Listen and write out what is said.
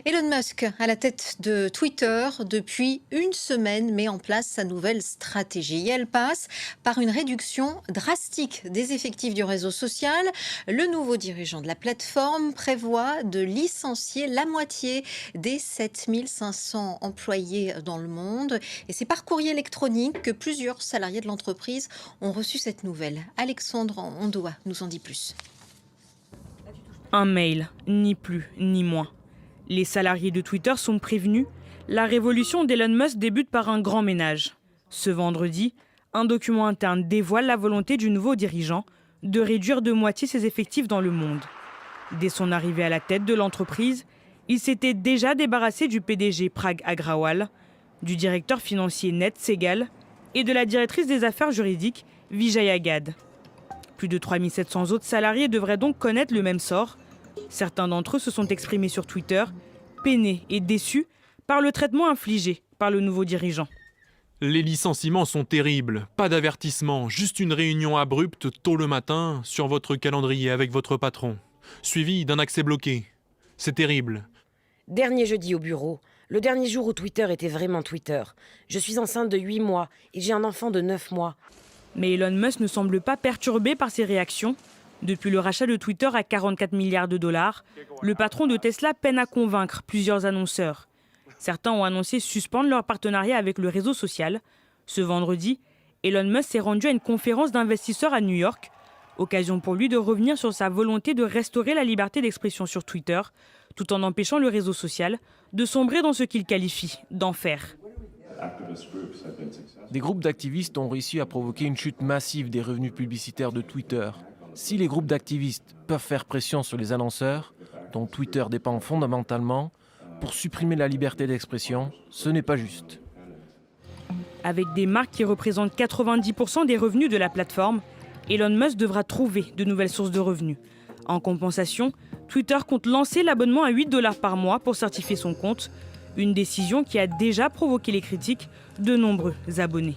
Elon Musk, à la tête de Twitter, depuis une semaine, met en place sa nouvelle stratégie. Elle passe par une réduction drastique des effectifs du réseau social. Le nouveau dirigeant de la plateforme prévoit de licencier la moitié des 7500 employés dans le monde. Et c'est par courrier électronique que plusieurs salariés de l'entreprise ont reçu cette nouvelle. Alexandre Ondoa nous en dit plus. Un mail, ni plus ni moins. Les salariés de Twitter sont prévenus. La révolution d'Elon Musk débute par un grand ménage. Ce vendredi, un document interne dévoile la volonté du nouveau dirigeant de réduire de moitié ses effectifs dans le monde. Dès son arrivée à la tête de l'entreprise, il s'était déjà débarrassé du PDG Parag Agrawal, du directeur financier Ned Segal et de la directrice des affaires juridiques Vijaya Gadde. Plus de 3700 autres salariés devraient donc connaître le même sort. Certains d'entre eux se sont exprimés sur Twitter, peinés et déçus par le traitement infligé par le nouveau dirigeant. Les licenciements sont terribles, pas d'avertissement, juste une réunion abrupte tôt le matin sur votre calendrier avec votre patron, suivi d'un accès bloqué. C'est terrible. Dernier jeudi au bureau, le dernier jour où Twitter était vraiment Twitter. Je suis enceinte de 8 mois et j'ai un enfant de 9 mois. Mais Elon Musk ne semble pas perturbé par ces réactions. Depuis le rachat de Twitter à 44 milliards de dollars, le patron de Tesla peine à convaincre plusieurs annonceurs. Certains ont annoncé suspendre leur partenariat avec le réseau social. Ce vendredi, Elon Musk s'est rendu à une conférence d'investisseurs à New York, occasion pour lui de revenir sur sa volonté de restaurer la liberté d'expression sur Twitter, tout en empêchant le réseau social de sombrer dans ce qu'il qualifie d'enfer. Des groupes d'activistes ont réussi à provoquer une chute massive des revenus publicitaires de Twitter. Si les groupes d'activistes peuvent faire pression sur les annonceurs, dont Twitter dépend fondamentalement, pour supprimer la liberté d'expression, ce n'est pas juste. Avec des marques qui représentent 90% des revenus de la plateforme, Elon Musk devra trouver de nouvelles sources de revenus. En compensation, Twitter compte lancer l'abonnement à 8 $ par mois pour certifier son compte, une décision qui a déjà provoqué les critiques de nombreux abonnés.